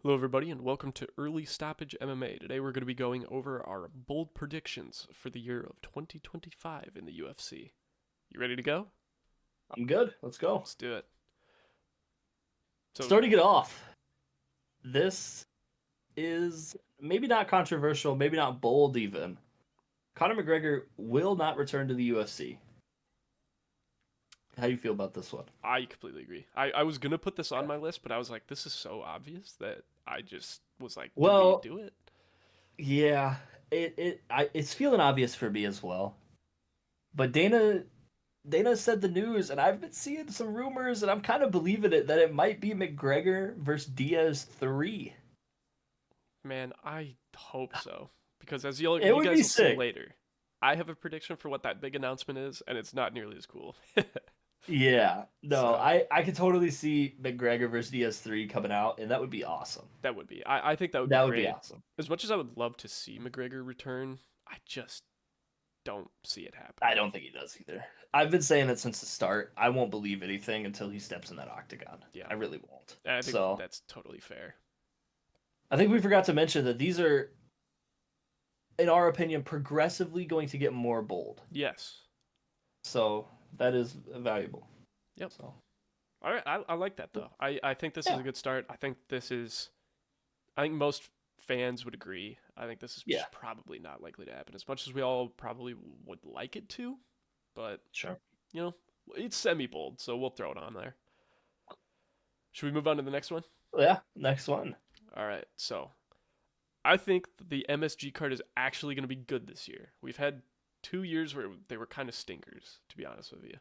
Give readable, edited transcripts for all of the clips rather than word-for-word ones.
Hello, everybody, and welcome to Early Stoppage MMA. Today, we're going to be going over our bold predictions for the year of 2025 in the UFC. You ready to go? I'm good. Let's go. Let's do it. So, Starting it off, this is maybe not controversial, maybe not bold even. Conor McGregor will not return to the UFC. How do you feel about this one? I completely agree. I was going to put this on my list, but I was like, this is so obvious that I just was like, do we Well, do it? yeah, it's feeling obvious for me as well. But Dana said the news, and I've been seeing some rumors, and I'm kind of believing it that it might be McGregor versus Diaz 3. Man, I hope so. Because as you It you would guys be will see sick. later, I have a prediction for what that big announcement is, and it's not nearly as cool. Yeah, no, So, I could totally see McGregor versus DS3 coming out, and that would be awesome. that would be. I think that would be That would be great. awesome. As much as I would love to see McGregor return, I just don't see it I happening. don't think he does either. I've been saying it since the start. I won't believe anything until he steps in that octagon. Yeah, I really won't. and I think So that's totally fair. I think we forgot to mention that these are, in our opinion, progressively going to get more bold. Yes. So that is valuable. Yep. So All right. I like that though. I think this is yeah, a good start. I think this is. I think most fans would agree. I think this is yeah, just probably not likely to happen as much as we all probably would like it to. But sure. you know, it's semi bold, so we'll throw it on there. Should we move on to the next one? Yeah, next one. All right. So I think the MSG card is actually going to be good this year. We've had 2 years where they were kind of stinkers, to be honest with you.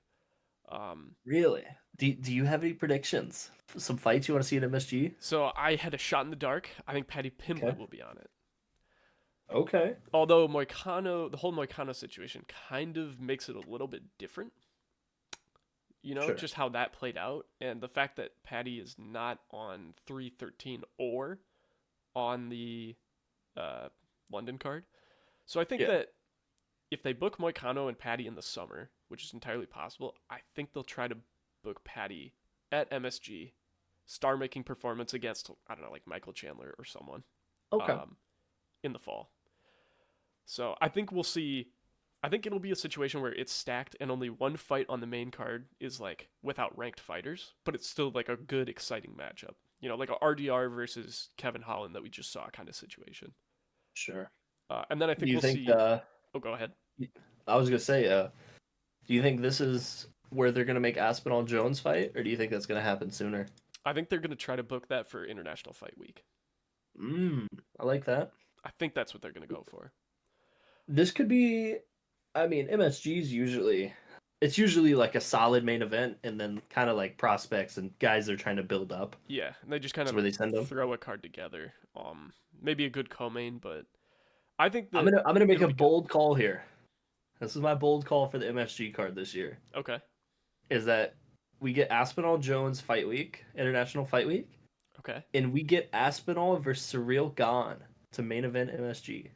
Um, Really? Do you have any predictions? Some fights you want to see in MSG? so I had a shot in the dark. I think Paddy Okay. Pimblett will be on it. Okay. Although Moicano, the whole Moicano situation kind of makes it a little bit different. You know, Sure. just how that played out. And the fact that Paddy is not on 313 or on the uh, London card. So I think Yeah. that if they book Moicano and Paddy in the summer, which is entirely possible, I think they'll try to book Paddy at MSG, star making performance against, I don't know, like Michael Chandler or someone Okay. um, in the fall. So I think we'll see. I think it'll be a situation where it's stacked and only one fight on the main card is like without ranked fighters, but it's still like a good, exciting matchup. You know, like a RDR versus Kevin Holland that we just saw kind of situation. Sure. And then I Do think you we'll think see. Oh, go ahead. I was gonna say, do you think this is where they're gonna make Aspinall Jones fight, or do you think that's gonna happen sooner? I think they're going to try to book that for International Fight Week. Mm, I like that. I think that's what they're going to go for. This could be, I mean, MSG's usually it's usually like a solid main event, and then kind of like prospects and guys they're trying to build up. Yeah, and they just kind That's of where they send them. throw a card together. Maybe a good co-main, but I think I'm that gonna I'm gonna make it'll a be good. bold call here. This is my bold call for the MSG card this year. Okay. Is that we get Aspinall Jones fight week, International Fight Week, Okay. and we get Aspinall versus Surreal Gone to main event MSG.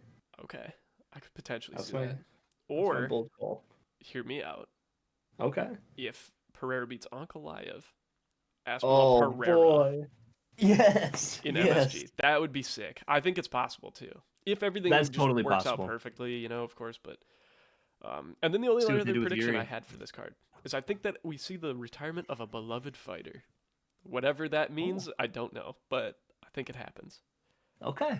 Okay. I could potentially That's see my that. that's my Or bold call. hear me out. Okay. If Pereira beats Ankalaev, Aspinall Oh Pereira boy. Yes. in Yes. MSG, that would be sick. I think it's possible too. If everything That's just totally works out possible. perfectly, you know, of course, but and then the only See what they other do with prediction I Yuri. had for this card is I think that we see the retirement of a beloved fighter. Whatever that Oh, means, I don't know, but I think it happens. okay. All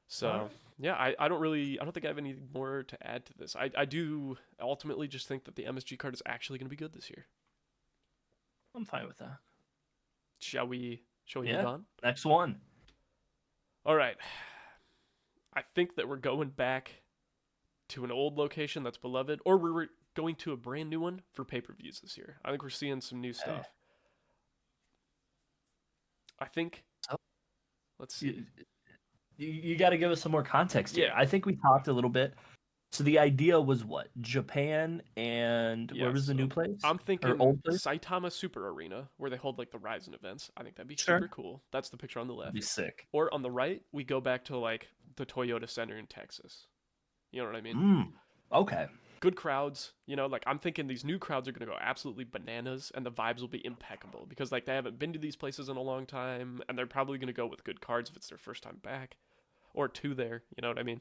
So right. yeah, I don't think I have any more to add to this. I do ultimately just think that the MSG card is actually going to be good this year. I'm fine with that. Shall we move Yeah. on? Next one. All right. I think that we're going back to an old location that's beloved, or we're going to a brand new one for pay-per-views this year. I think we're seeing some new Okay. stuff. I think So let's you, see. you got to give us some more context here. Yeah. I think we talked a little bit. So the idea was what? Japan and where Yeah, was the new so place? I'm Or thinking old place? Saitama Super Arena, where they hold like the Ryzen events. I think that'd be super Sure. cool. That's the picture on the That'd be left. sick. Or on the right, we go back to like the Toyota Center in Texas. You know what I mean? Mm. Okay. good crowds. Like I'm thinking these new crowds are gonna go absolutely bananas, and the vibes will be impeccable because like they haven't been to these places in a long time, and they're probably gonna go with good cards if it's their first time back, or two there. You know what I mean?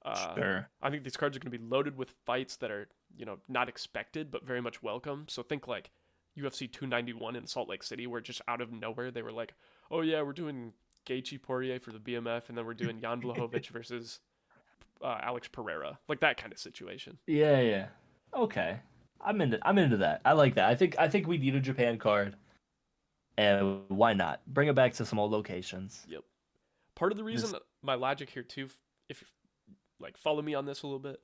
Uh, Sure. I think these cards are gonna be loaded with fights that are not expected but very much welcome. So think like UFC 291 in Salt Lake City, where just out of nowhere they were like, oh yeah, we're doing Gaethje Poirier for the BMF, and then we're doing Jan Blachowicz versus Alex Pereira, like that kind of situation. Yeah, yeah. Okay. I'm into that. I like that. I think we need a Japan card. And why not? Bring it back to some old locations. Yep. Part of the reason Just my logic here too, if like follow me on this a little bit,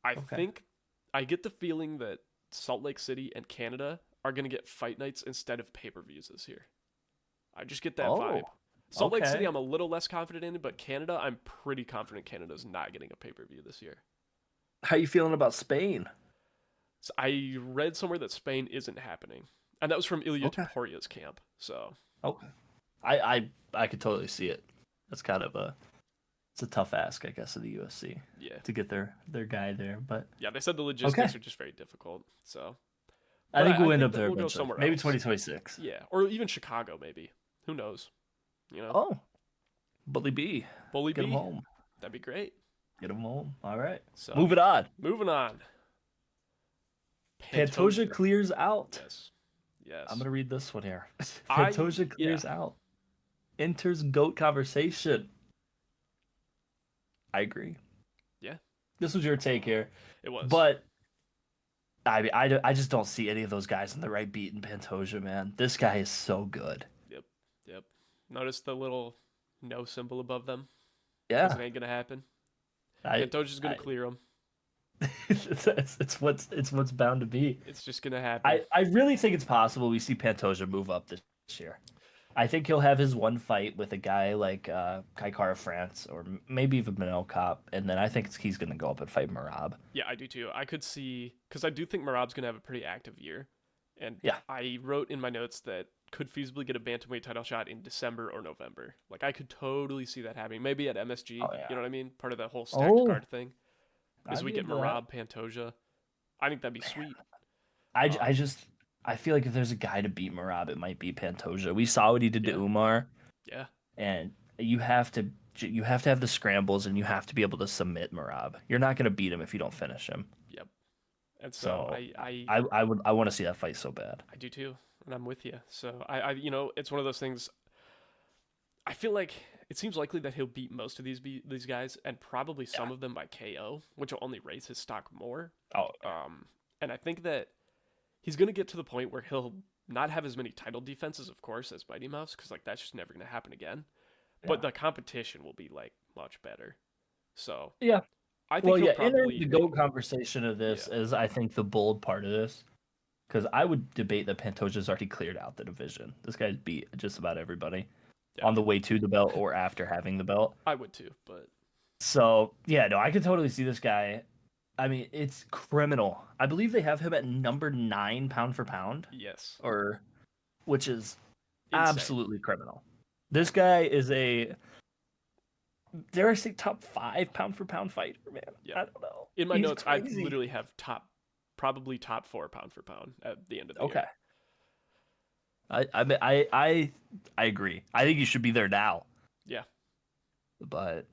I okay. think I get the feeling that Salt Lake City and Canada are gonna get fight nights instead of pay-per-views this year. I just get that Oh, vibe. Salt Lake City, okay. I'm a little less confident in, but Canada, I'm pretty confident Canada's not getting a pay-per-view this year. How you feeling about Spain? So I read somewhere that Spain isn't happening, and that was from Ilya Okay. Taporia's camp. So Okay. I could totally see it. That's kind of it's a tough ask, I guess, of the UFC yeah, to get their guy there. But yeah, they said the okay. logistics are just very difficult. So, I but think I we'll end think up that there we'll go eventually. somewhere Maybe else. 2026. Yeah, or even Chicago, maybe. Who knows? You know, Oh, Bully B. Bully Get him B, home. that'd be great. Get him home. All right. So, Moving on. moving on. Pantoja Pantoja. clears out. Yes, I'm yes. gonna read this one here. Pantoja Yeah, clears out. Enters GOAT conversation. I agree. yeah. This was your take here, It was. but I mean, I just don't see any of those guys in the right beat in Pantoja, man. This guy is so good. Yep, yep. Notice the little no symbol above them because Yeah, it ain't gonna happen. I, Pantoja's gonna I clear them. it's what's bound to be. It's just gonna happen. I really think it's possible we see Pantoja move up this year. I think he'll have his one fight with a guy like Kai Kara France or maybe even Manel Cop, and then I think he's going to go up and fight Marab. Yeah, I do too. I could see because I do think Marab's gonna have a pretty active year, and Yeah. I wrote in my notes that could feasibly get a bantamweight title shot in December or November. Like I could totally see that happening. Maybe at MSG. Oh You yeah. know what I mean? Part of that whole stacked Oh, card thing is I'd we be get into that. Marab Pantoja. I think that'd be sweet. I Um, just I feel like if there's a guy to beat Marab, it might be Pantoja. We saw what he did to yeah, Umar, yeah, and you have to have the scrambles and you have to be able to submit Marab. You're not going to beat him if you don't finish him. yep. And so So I I want to see that fight so bad. I do too, and I'm with you. So it's one of those things. I feel like it seems likely that he'll beat most of these guys, and probably Yeah. some of them by KO, which will only raise his stock more. Oh, And I think that he's gonna get to the point where he'll not have as many title defenses, of course, as Mighty Mouse, because like that's just never gonna happen again. But yeah. the competition will be like much better. So Yeah. I think Well, he'll yeah, entering probably the make GOAT conversation of yeah, this is, I think, the bold part of this. Because I would debate that Pantoja's already cleared out the division. This guy's beat just about everybody yeah. on the way to the belt or after having the belt. I would too, but So, yeah, no, I could totally see this guy. I mean, it's criminal. I believe they have him at number 9 pound for pound, yes, or which is insane. absolutely criminal. This guy is a, dare I say, top 5 pound for pound fighter, man. Yeah. I don't know. In my He's notes, I crazy. literally have probably top 4 pound for pound at the end of the Okay. year. I agree. I think he should be there now, Yeah, but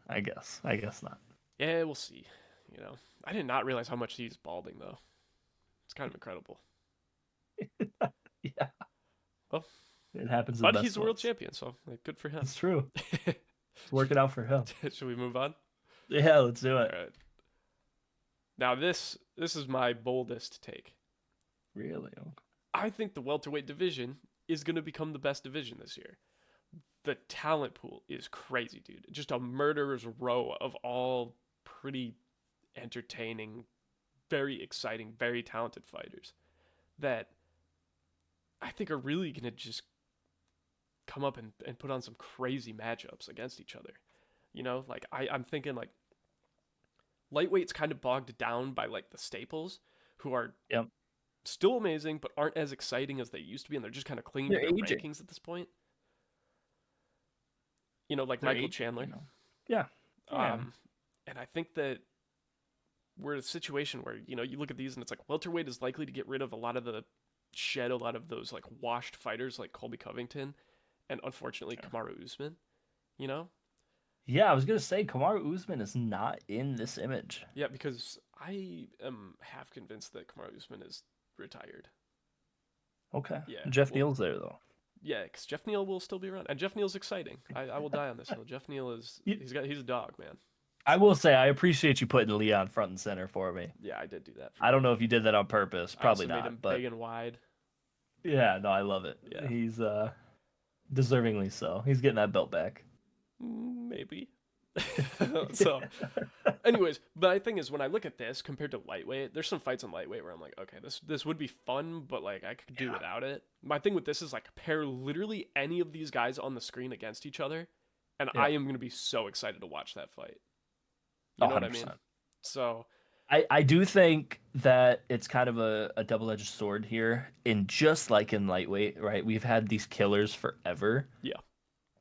I guess not. yeah, we'll see. I did not realize how much he's balding though. It's kind of incredible. Yeah, Well, it happens to the but best he's a world ones. champion, so like, good for him. It's true. It's working out for him. Should we move on? Yeah, let's do it. All right. Now this is my boldest take. Really? I think the welterweight division is going to become the best division this year. The talent pool is crazy, dude. Just a murderer's row of all pretty entertaining, very exciting, very talented fighters that I think are really going to just come up and put on some crazy matchups against each other. Like I'm thinking like lightweight's kind of bogged down by like the staples who are Yep. still amazing but aren't as exciting as they used to be, and they're just kind of clinging to They're their aging. rankings at this point. Like They're Michael aging. Chandler. Yeah. Yeah. Um, and I think that we're in a situation where you look at these and it's like welterweight is likely to get rid of a lot of those like washed fighters like Colby Covington and unfortunately Sure. Kamaru Usman. You know, Yeah, I was gonna say Kamaru Usman is not in this image. yeah, because I am half convinced that Kamaru Usman is retired. Okay. Yeah, Jeff well, Neal's there though. yeah, because Jeff Neal will still be around, and Jeff Neal's exciting. I will die on this hill. Jeff Neal is You, he's a dog, man. I will say I appreciate you putting Leon front and center for me. Yeah, I did do that for I don't you. know if you did that on purpose. I Probably also made him not, but big and wide. yeah, no, I love it. Yeah, He's deservingly so. He's getting that belt back. maybe. So, anyways, but my thing is when I look at this compared to lightweight, there's some fights in lightweight where I'm like, okay, this would be fun, but like I could do Yeah. without it. My thing with this is like pair literally any of these guys on the screen against each other, and Yeah. I am gonna be so excited to watch that fight. You know what I mean? 100%. So I do think that it's kind of a double-edged sword here in just like in lightweight, right? We've had these killers forever, yeah,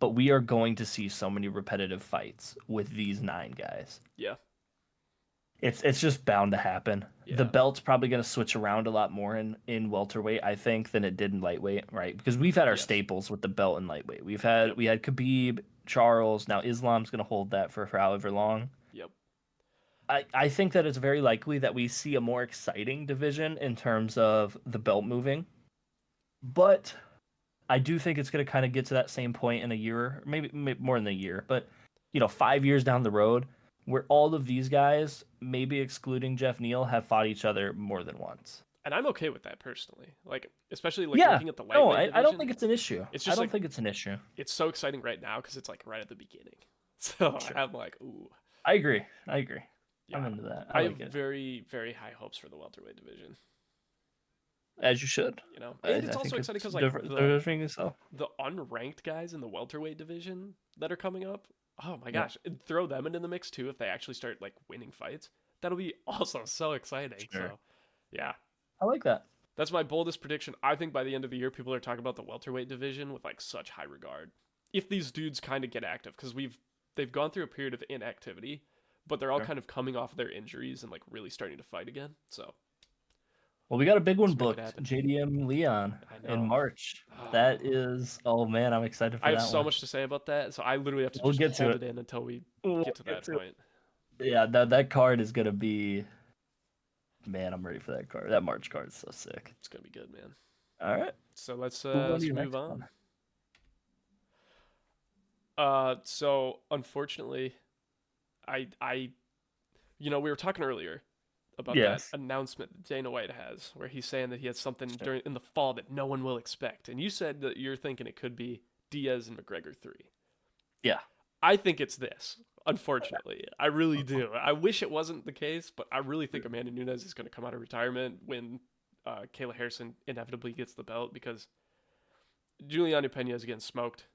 but we are going to see so many repetitive fights with these 9 guys. yeah, It's just bound to happen. The yeah, belt's probably going to switch around a lot more in welterweight, I think, than it did in lightweight, right? Because we've had our yes, staples with the belt in lightweight. yep, We had Khabib, Charles. Now Islam's going to hold that for however long. yep, I think that it's very likely that we see a more exciting division in terms of the belt moving. But I do think it's going to kind of get to that same point in a year, maybe more than a year, but 5 years down the road, where all of these guys, maybe excluding Jeff Neal, have fought each other more than once. and I'm okay with that personally. Like especially like Yeah, looking at the no, lightweight I don't division, think it's an issue. it's I just don't like think it's an issue. it's so exciting right now because it's like right at the beginning. So Sure. I'm like, ooh, I agree. I'm yeah. into that. I I have like it. very, very high hopes for the welterweight division. As you should. And it's I also think exciting it's because like different. So. the unranked guys in the welterweight division that are coming up. Oh my Yeah. gosh, and throw them into the mix too if they actually start like winning fights. That'll be also so exciting. Sure. So, yeah, I like that. that's my boldest prediction. I think by the end of the year, people are talking about the welterweight division with like such high regard. If these dudes kind of get active, because they've gone through a period of inactivity, but they're all Sure. kind of coming off their injuries and like really starting to fight again. So Well, we got a big one let's make it booked. happen. JDM Leon I in know. March. Oh, That is, oh man, I'm excited I for have that so one. much to say about that, so I literally have to We'll just get to hold it. it in until we We'll get to get that to it. point. Yeah, that card is gonna be, man, I'm ready for that card. That March card is so sick. It's gonna be good, man. All right, So let's move on to your move next on. one. So unfortunately, we were talking earlier about that Yes. announcement that Dana White has, where he's saying that he has something Sure. during in the fall that no one will expect, and you said that you're thinking it could be Diaz and McGregor 3. Yeah. I think it's this. Unfortunately, I really do. I wish it wasn't the case, but I really think Amanda Nunes is going to come out of retirement when Kayla Harrison inevitably gets the belt because Juliana Pena is getting smoked.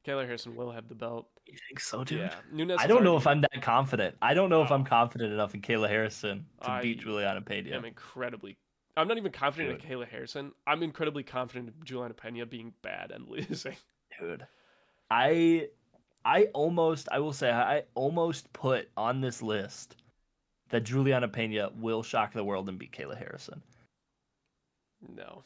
Kayla Harrison will have the belt. You think so, dude? Yeah, Nunes I has don't know if already. I'm that confident. I don't know if I'm Oh, confident enough in Kayla Harrison to beat I Juliana Pena. am incredibly. I'm not even confident in Dude, Kayla Harrison. I'm incredibly confident in Juliana Pena being bad and losing. dude. I will say I almost put on this list that Juliana Pena will shock the world and beat Kayla Harrison. No.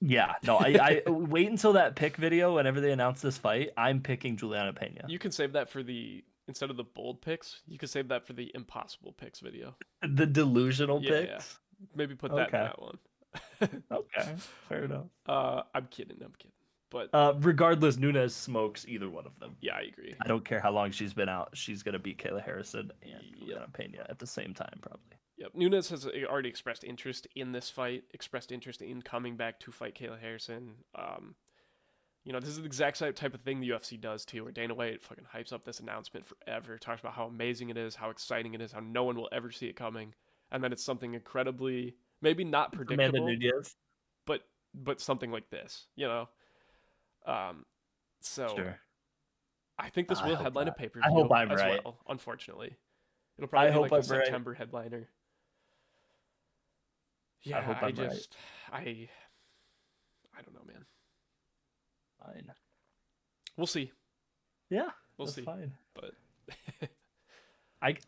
Yeah, no, I wait until that pick video whenever they announce this fight. I'm picking Juliana Pena. You can save that for instead of the bold picks, you can save that for the impossible picks video. The delusional Yeah, yeah. picks. Maybe put that in Okay. that one. Okay, fair enough. I'm kidding. But Regardless, Nunes smokes either one of them. yeah, I agree. I don't care how long she's been out. She's gonna beat Kayla Harrison and Yep. Juliana Pena at the same time, probably. Yep. Nunes has already expressed interest in this fight, expressed interest in coming back to fight Kayla Harrison. This is the exact same type of thing the UFC does too, where Dana White fucking hypes up this announcement forever, talks about how amazing it is, how exciting it is, how no one will ever see it coming, and then it's something incredibly, maybe not Amanda predictable, Nunes. but something like this, So Sure. I think this I will hope headline a not. pay per I hope view I'm as right. well. Unfortunately, it'll I probably be hope like the I'm right. September headliner. Yeah, hope I'm right. I don't know, man. Fine. We'll see. Yeah, We'll that's see. fine. But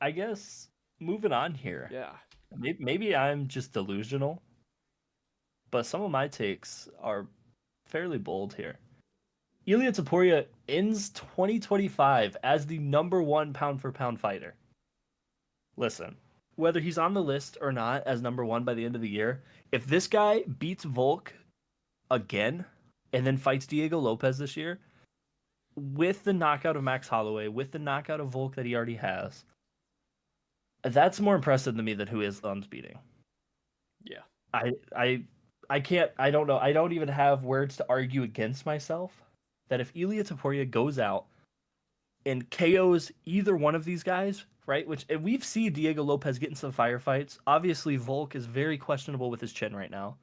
I guess moving on here. yeah, Maybe I'm just delusional, but some of my takes are fairly bold here. Ilia Topuria ends 2025 as the number one pound for pound fighter. Listen, whether he's on the list or not as number one by the end of the year, if this guy beats Volk again and then fights Diego Lopez this year, with the knockout of Max Holloway, with the knockout of Volk that he already has, that's more impressive to me than who Islam's beating. Yeah. I I I can't. I don't know. I don't even have words to argue against myself that if Ilia Topuria goes out and KOs either one of these guys, right? Which and we've seen Diego Lopez get in some firefights. Obviously, Volk is very questionable with his chin right now.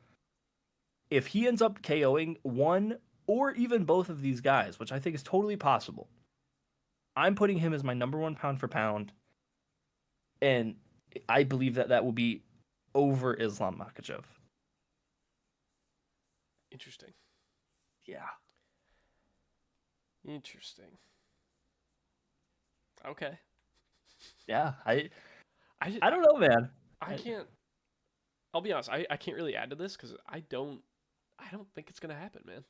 If he ends up KOing one or even both of these guys, which I think is totally possible, I'm putting him as my number one pound for pound, and I believe that that will be over Islam Makhachev. Interesting. Yeah. Interesting. Okay. Yeah. I I don't know, man. I can't. I'll be honest. I can't really add to this because I don't think it's gonna happen, man.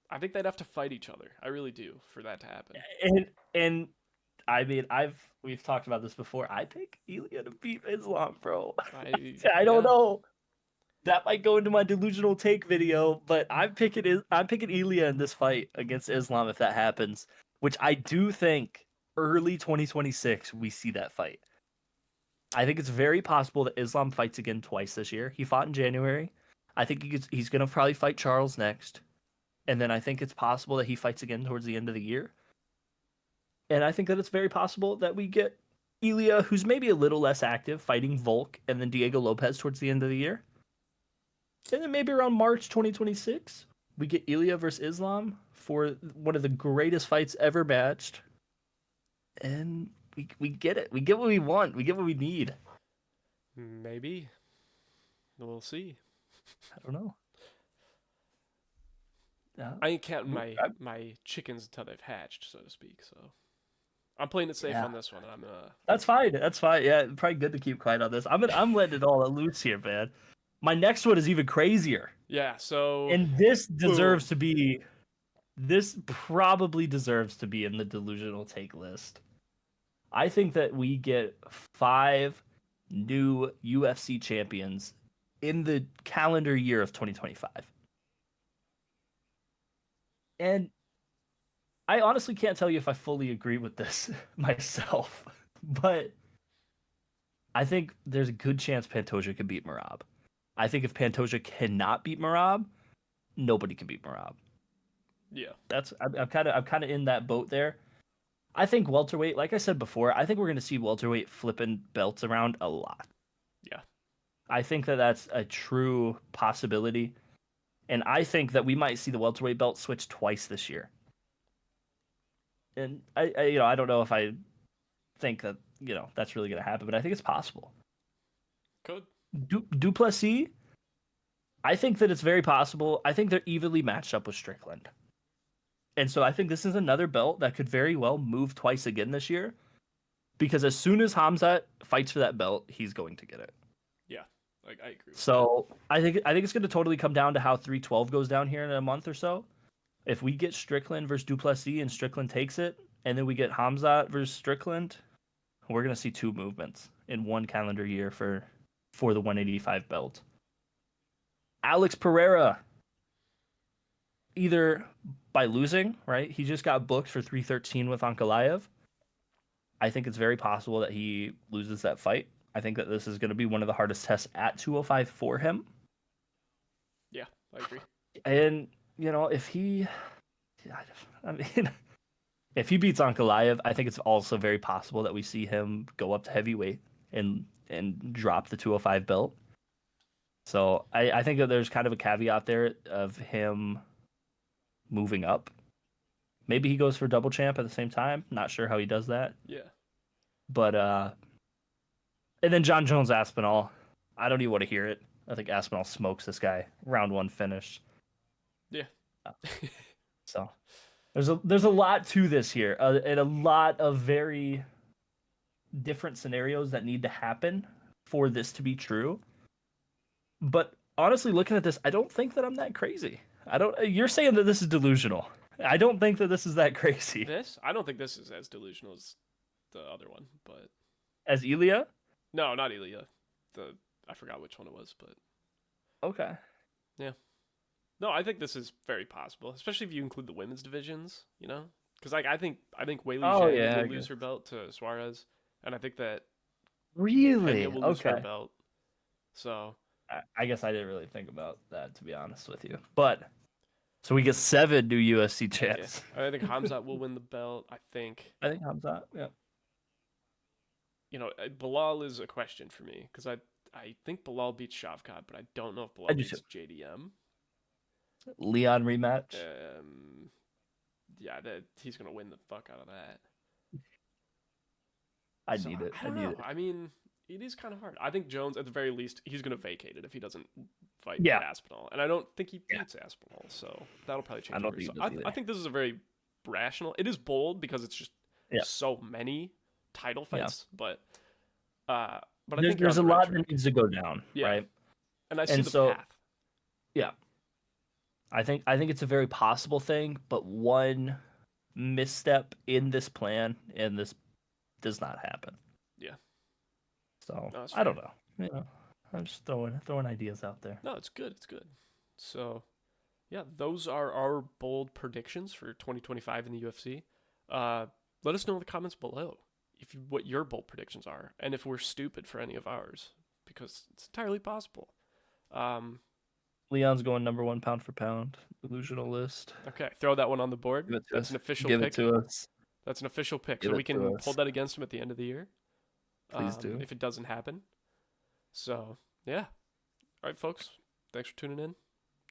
I think they'd have to fight each other. I really do for that to happen. And I mean, we've talked about this before. I pick Ilya to beat Islam, bro. I don't Yeah. know. That might go into my delusional take video, but I'm picking Ilya in this fight against Islam if that happens, which I do think early 2026 we see that fight. I think it's very possible that Islam fights again twice this year. He fought in January. I think he's going to probably fight Charles next. And then I think it's possible that he fights again towards the end of the year. And I think that it's very possible that we get Ilya, who's maybe a little less active, fighting Volk and then Diego Lopez towards the end of the year. And then maybe around March 2026, we get Ilya versus Islam for one of the greatest fights ever matched. And we get it. We get what we want. We get what we need. Maybe. We'll see. I don't know. I ain't counting my I- my chickens until they've hatched, so to speak. So I'm playing it safe yeah, on this one. And that's fine. That's fine. Yeah, probably good to keep quiet on this. I'm letting it all loose here, man. My next one is even crazier, yeah. So and this boom. deserves to be. This probably deserves to be in the delusional take list. I think that we get 5 new UFC champions in the calendar year of 2025. And I honestly can't tell you if I fully agree with this myself, but I think there's a good chance Pantoja could beat Marab. I think if Pantoja cannot beat Marab, nobody can beat Marab. Yeah. I'm kind of in that boat there. I think welterweight, like I said before, I think we're going to see welterweight flipping belts around a lot. Yeah. I think that that's a true possibility, and I think that we might see the welterweight belt switch twice this year. And I don't know if I think that that's really going to happen, but I think it's possible. Could. Duplessis, I think that it's very possible. I think they're evenly matched up with Strickland. And so I think this is another belt that could very well move twice again this year because as soon as Hamzat fights for that belt, he's going to get it. Yeah. Like I agree with that. So I think it's going to totally come down to how 312 goes down here in a month or so. If we get Strickland versus Duplessis and Strickland takes it, and then we get Hamzat versus Strickland, we're going to see 2 movements in one calendar year for the 185 belt. Alex Pereira, either by losing, right? He just got booked for 313 with Ankalaev. I think it's very possible that he loses that fight. I think that this is going to be one of the hardest tests at 205 for him. Yeah, I agree. And, if he, I mean, if he beats Ankalaev, I think it's also very possible that we see him go up to heavyweight and drop the 205 belt. So I think that there's kind of a caveat there of him moving up. Maybe he goes for double champ at the same time. Not sure how he does that. Yeah. But and then John Jones Aspinall. I don't even want to hear it. I think Aspinall smokes this guy. Round 1 finish. Yeah. So there's a lot to this here, and a lot of very different scenarios that need to happen for this to be true. But honestly, looking at this, I don't think that I'm that crazy. I don't. You're saying that this is delusional. I don't think that this is that crazy. This? I don't think this is as delusional as the other one, but As Ilya? no, not Ilya. I forgot which one it was, but Okay. yeah. No, I think this is very possible, especially if you include the women's divisions. You know, because like I think Weili Oh Zhang yeah, will I lose guess. her belt to Suarez, and I think that Pena Really? will lose her Okay. belt. So I guess I didn't really think about that, to be honest with you. But so we get 7 new UFC yeah, champs. I think Hamzat will win the belt. I think I think Hamza. Yeah. Bilal is a question for me because I think Bilal beats Shavkat, but I don't know if I Bilal do too. beats JDM. Leon rematch. Um, yeah, that he's gonna win the fuck out of that. I So need it. I I don't need know. it. I mean, it is kind of hard. I think Jones, at the very least, he's gonna vacate it if he doesn't fight Yeah. Aspinall, and I don't think he Yeah. beats Aspinall, so that'll probably I change don't numbers. think So it does I either. think this is a very rational. It is bold because it's just Yeah. so many title Yeah. fights, uh, but I There's think you're on there's the a right lot that track. needs to go down, Yeah, right? and I see And the so path. yeah, I think it's a very possible thing, but one misstep in this plan and this does not happen. Yeah, So no, that's I don't fair. know. I'm just throwing ideas out there. No, it's good. It's good. So yeah, those are our bold predictions for 2025 in the UFC. Let us know in the comments below what your bold predictions are, and if we're stupid for any of ours, because it's entirely possible. Um, Leon's going number one pound for pound. Delusional list. okay, throw that one on the board. Give it to That's us. an official Give it pick. to us. That's an official pick, Give so it we to can us. hold that against him at the end of the year. Please do. If it doesn't happen. So yeah, all right, folks. Thanks for tuning in.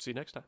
See you next time.